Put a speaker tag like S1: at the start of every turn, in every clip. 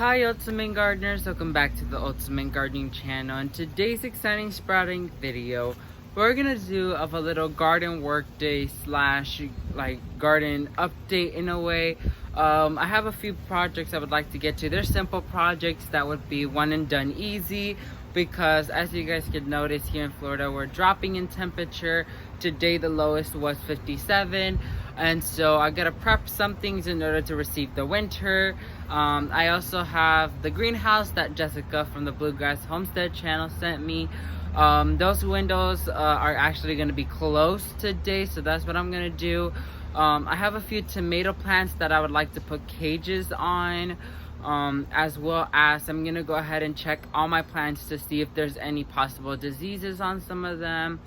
S1: Hi Ultimate Gardeners, welcome back to the Ultimate Gardening channel. In today's exciting sprouting video, we're gonna do of a little garden work day slash like garden update in a way. I have a few projects I would like to get to. They're simple projects that would be one and done easy because as you guys could notice here in Florida, we're dropping in temperature. Today the lowest was 57, and so I gotta prep some things in order to receive the winter. I also have the greenhouse that Jessica from the Bluegrass Homestead channel sent me. Those windows are actually going to be closed today, so that's what I'm going to do. I have a few tomato plants that I would like to put cages on, as well as I'm going to go ahead and check all my plants to see if there's any possible diseases on some of them.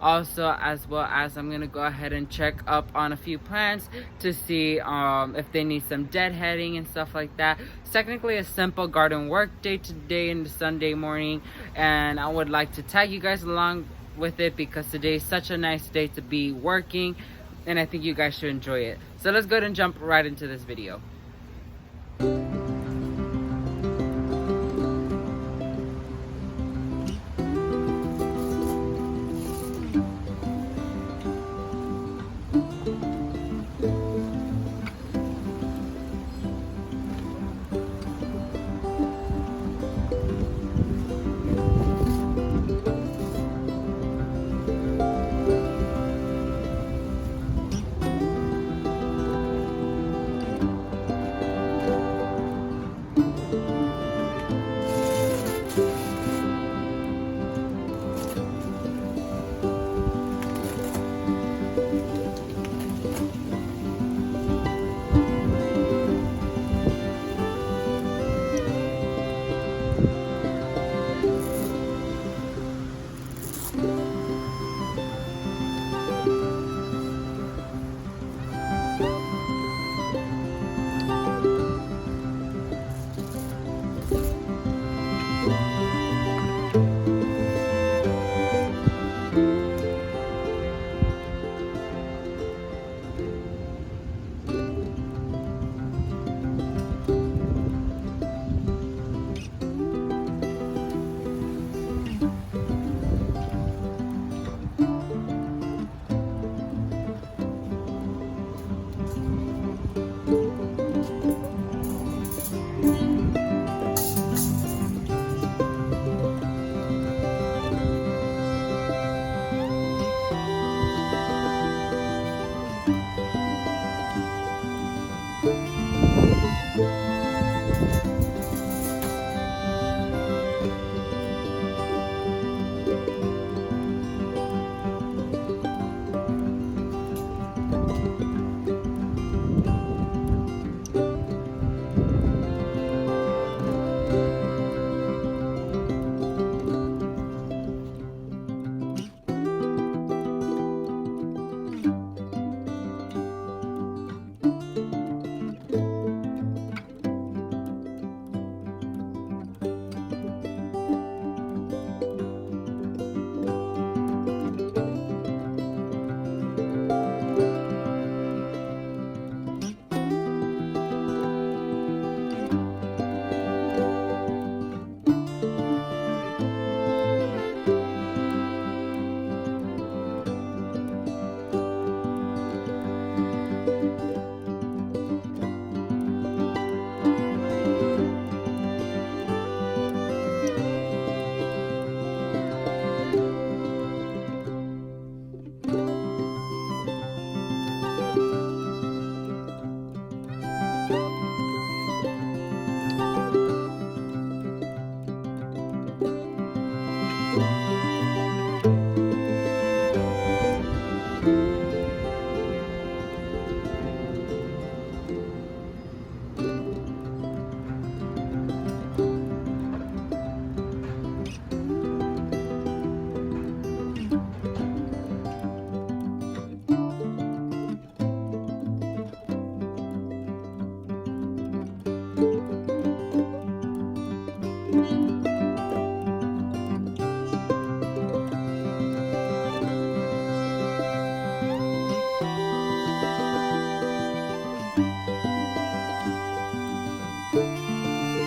S1: Also, as well as I'm gonna go ahead and check up on a few plants to see if they need some deadheading and stuff like that. It's technically a simple garden work day today in the Sunday morning, and I would like to tag you guys along with it because today is such a nice day to be working, and I think you guys should enjoy it. So let's go ahead and jump right into this video.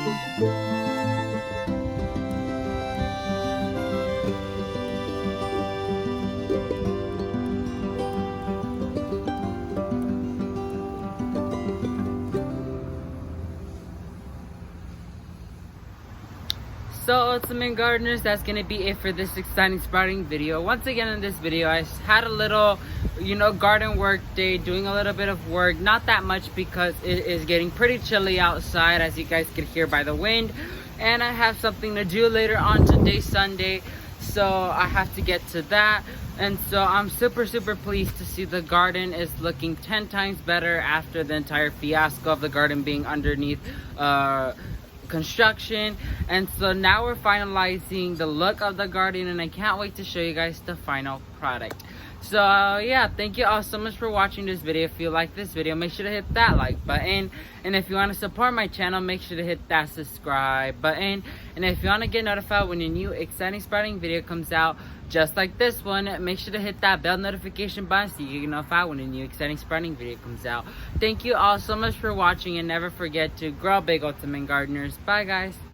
S1: So ultimate gardeners, that's gonna be it for this exciting sprouting video. Once again, in this video I had a little garden work day, doing a little bit of work, not that much because it is getting pretty chilly outside, as you guys can hear by the wind, and I have something to do later on today, Sunday, so I have to get to that. And so I'm super pleased to see the garden is looking 10 times better after the entire fiasco of the garden being underneath construction. And so now we're finalizing the look of the garden, and I can't wait to show you guys the final product. So yeah, thank you all so much for watching this video. If you like this video, make sure to hit that like button, and if you want to support my channel, make sure to hit that subscribe button. And if you want to get notified when a new exciting sprouting video comes out just like this one, make sure to hit that bell notification button so you get notified when a new exciting sprouting video comes out. Thank you all so much for watching, and never forget to grow big, ultimate gardeners. Bye guys.